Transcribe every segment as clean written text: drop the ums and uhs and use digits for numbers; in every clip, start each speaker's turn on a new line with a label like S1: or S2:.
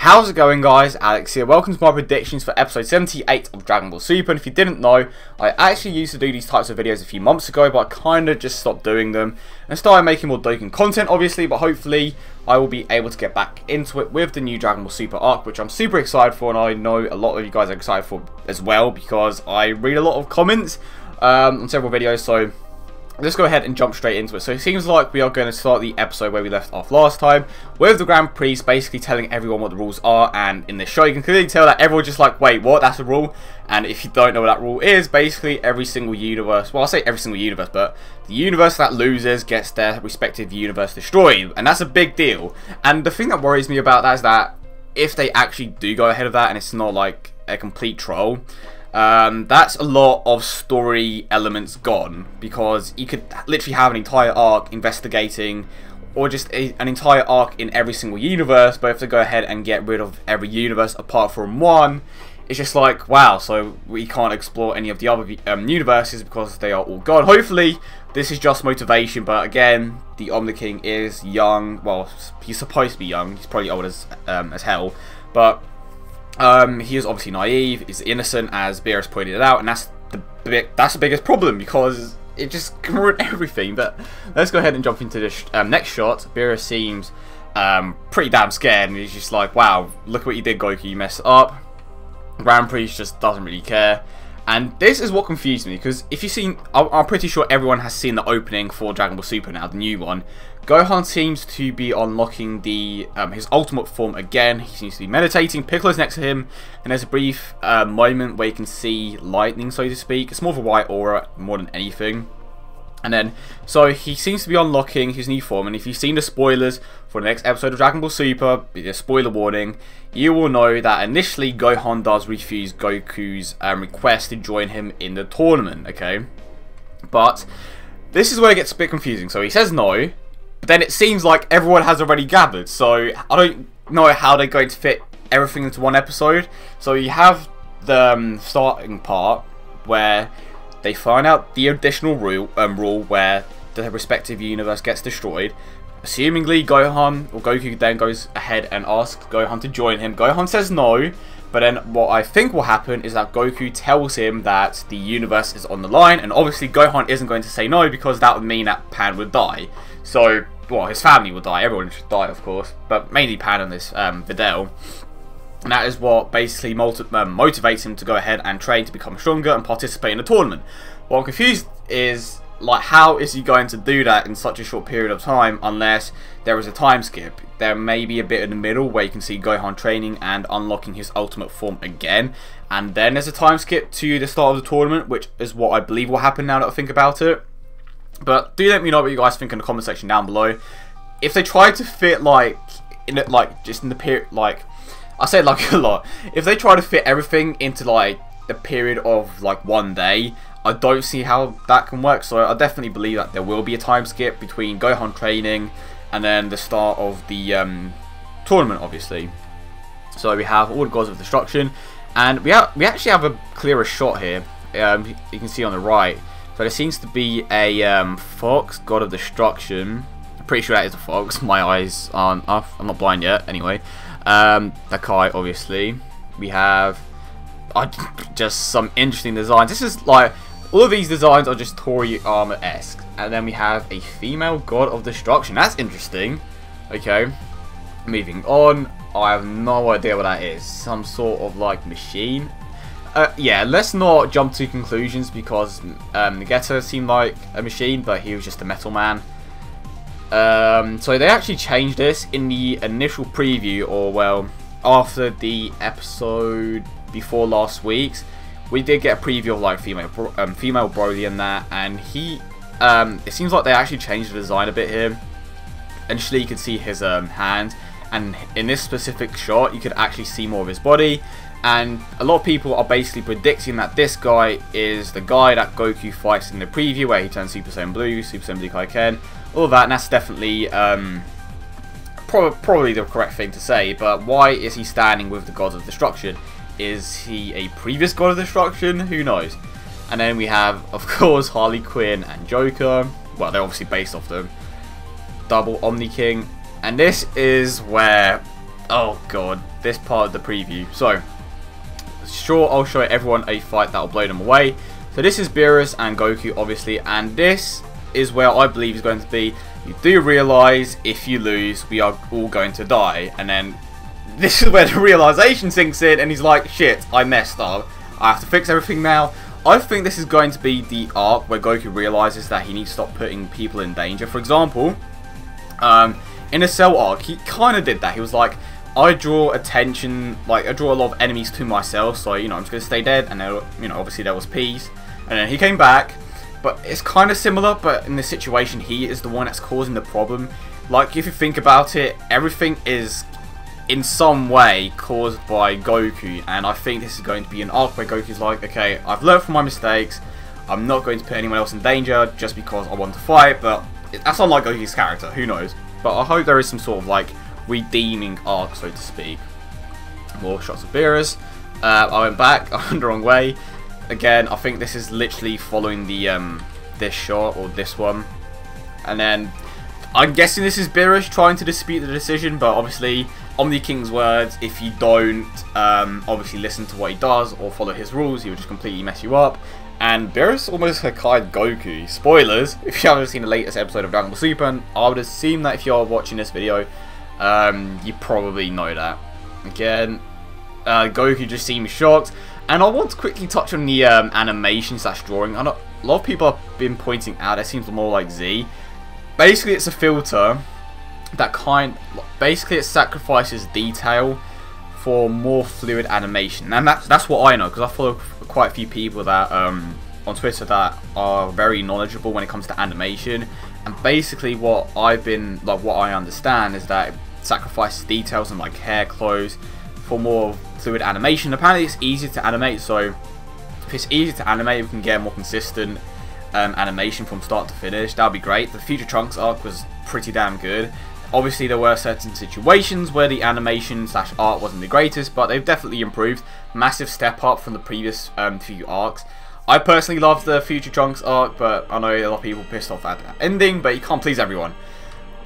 S1: How's it going, guys? Alex here. Welcome to my predictions for episode 78 of Dragon Ball Super. And if you didn't know, I actually used to do these types of videos a few months ago, but I kind of just stopped doing them and started making more Dokkan content, obviously. But hopefully, I will be able to get back into it with the new Dragon Ball Super arc, which I'm super excited for, and I know a lot of you guys are excited for as well because I read a lot of comments on several videos. So let's go ahead and jump straight into it. So it seems like we are going to start the episode where we left off last time, with the Grand Priest basically telling everyone what the rules are. And in this show, you can clearly tell that everyone's just like, wait, what? That's a rule? And if you don't know what that rule is, basically every single universe, well, I say every single universe, but the universe that loses gets their respective universe destroyed. And that's a big deal. And the thing that worries me about that is that if they actually do go ahead of that and it's not like a complete troll, that's a lot of story elements gone, because you could literally have an entire arc investigating, or just an entire arc in every single universe. But if they go ahead and get rid of every universe apart from one, it's just like, wow, so we can't explore any of the other universes because they are all gone. Hopefully this is just motivation, but again, the Omni King is young. Well, he's supposed to be young, he's probably old as hell, but he is obviously naive, he's innocent, as Beerus pointed out, and that's the biggest problem, because it just can ruin everything. But let's go ahead and jump into this next shot. Beerus seems pretty damn scared, and he's just like, wow, look what you did, Goku, you messed up. Grand Priest just doesn't really care. And this is what confused me, because if you've seen, I'm pretty sure everyone has seen the opening for Dragon Ball Super now, the new one. Gohan seems to be unlocking the his ultimate form again. He seems to be meditating. Piccolo's next to him, and there's a brief moment where you can see lightning, so to speak. It's more of a white aura more than anything. And then, so he seems to be unlocking his new form, and if you've seen the spoilers for the next episode of Dragon Ball Super, a spoiler warning, you will know that initially Gohan does refuse Goku's request to join him in the tournament, okay? But this is where it gets a bit confusing. So he says no, but then it seems like everyone has already gathered, so I don't know how they're going to fit everything into one episode. So you have the starting part where they find out the additional rule where the respective universe gets destroyed. Assumingly, Gohan or Goku then goes ahead and asks Gohan to join him. Gohan says no, but then what I think will happen is that Goku tells him that the universe is on the line, and obviously Gohan isn't going to say no, because that would mean that Pan would die. So, well, his family would die. Everyone should die, of course, but mainly Pan and this Videl. And that is what basically motivates him to go ahead and train to become stronger and participate in the tournament. What I'm confused is, like, how is he going to do that in such a short period of time unless there is a time skip? There may be a bit in the middle where you can see Gohan training and unlocking his ultimate form again, and then there's a time skip to the start of the tournament, which is what I believe will happen now that I think about it. But do let me know what you guys think in the comment section down below. If they try to fit, like, in it, like, just in the period, like, I say like a lot, if they try to fit everything into like the period of like one day, I don't see how that can work. So I definitely believe that there will be a time skip between Gohan training and then the start of the tournament, obviously. So we have all the gods of destruction, and we actually have a clearer shot here. You can see on the right. So there seems to be a fox, god of destruction. I'm pretty sure that is a fox. My eyes aren't off. I'm not blind yet. Anyway. Nakai, obviously. We have just some interesting designs. This is like, all of these designs are just Toriyama-esque. And then we have a female god of destruction. That's interesting. Okay, moving on. I have no idea what that is. Some sort of like machine. Yeah, let's not jump to conclusions, because Nageta seemed like a machine, but he was just a metal man. So they actually changed this in the initial preview, or well, after the episode before last week's. We did get a preview of like female Broly and that, and he, it seems like they actually changed the design a bit here. Initially, you could see his hand, and in this specific shot, you could actually see more of his body. And a lot of people are basically predicting that this guy is the guy that Goku fights in the preview, where he turns Super Saiyan Blue, Super Saiyan Blue Kaioken, all of that, and that's definitely probably the correct thing to say. But why is he standing with the gods of destruction? Is he a previous god of destruction? Who knows? And then we have, of course, Harley Quinn and Joker. Well, they're obviously based off them. Double Omni King. And this is where, oh god, this part of the preview. So, sure, I'll show everyone a fight that will blow them away. So this is Beerus and Goku, obviously, and this is where I believe is going to be. You do realise if you lose, we are all going to die, and then this is where the realisation sinks in, and he's like, shit, I messed up. I have to fix everything now. I think this is going to be the arc where Goku realises that he needs to stop putting people in danger. For example, in the Cell arc, he kind of did that. He was like, I draw attention, like, I draw a lot of enemies to myself, so, you know, I'm just going to stay dead, and then, you know, obviously there was peace, and then he came back, but it's kind of similar, but in this situation, he is the one that's causing the problem. Like, if you think about it, everything is in some way caused by Goku, and I think this is going to be an arc where Goku's like, okay, I've learned from my mistakes, I'm not going to put anyone else in danger just because I want to fight, but that's unlike Goku's character, who knows. But I hope there is some sort of, like, redeeming arc, so to speak. More shots of Beerus. I went back, I went the wrong way. Again, I think this is literally following the this shot, or this one. And then, I'm guessing this is Beerus trying to dispute the decision, but obviously, Omni King's words, if you don't obviously listen to what he does, or follow his rules, he will just completely mess you up. And Beerus almost Hakkai'd Goku. Spoilers, if you haven't seen the latest episode of Dragon Ball Super, I would assume that if you're watching this video, you probably know that. Again, Goku just seems shocked. And I want to quickly touch on the animation / drawing. I know a lot of people have been pointing out it seems more like Z. Basically, it's a filter that basically it sacrifices detail for more fluid animation, and that's what I know, because I follow quite a few people that on Twitter that are very knowledgeable when it comes to animation, and basically what I understand is that it sacrifices details on like hair, clothes for more fluid animation. Apparently it's easier to animate, so if it's easier to animate, we can get more consistent animation from start to finish. That would be great. The Future Trunks arc was pretty damn good. Obviously there were certain situations where the animation / art wasn't the greatest, but they've definitely improved. Massive step up from the previous few arcs. I personally love the Future Trunks arc, but I know a lot of people pissed off at that ending, but you can't please everyone.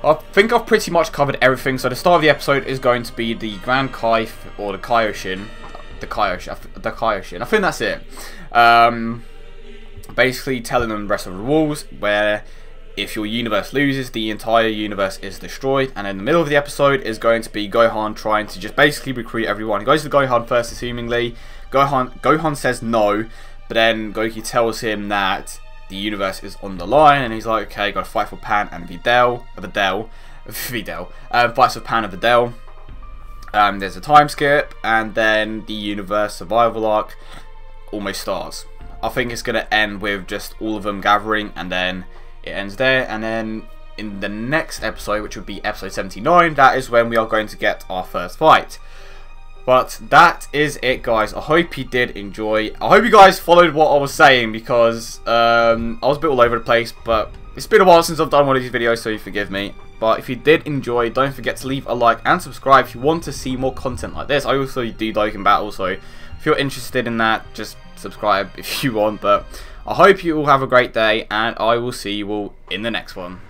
S1: I think I've pretty much covered everything. So the start of the episode is going to be the Grand Kai, or the Kaioshin. The Kaioshin. I think that's it. Basically telling them the rest of the rules, where if your universe loses, the entire universe is destroyed. And in the middle of the episode is going to be Gohan trying to just basically recruit everyone. He goes to Gohan first, assumingly. Gohan says no, but then Goku tells him that the universe is on the line, and he's like, okay, gotta fight for Pan and Videl. Fights for Pan and Videl. There's a time skip, and then the universe survival arc almost starts. I think it's gonna end with just all of them gathering, and then it ends there. And then in the next episode, which would be episode 79, that is when we are going to get our first fight. But that is it, guys. I hope you did enjoy. I hope you guys followed what I was saying, because I was a bit all over the place, but it's been a while since I've done one of these videos, so you forgive me. But if you did enjoy, don't forget to leave a like and subscribe if you want to see more content like this. I also do Dokkan Battle, so if you're interested in that, just subscribe if you want. But I hope you all have a great day, and I will see you all in the next one.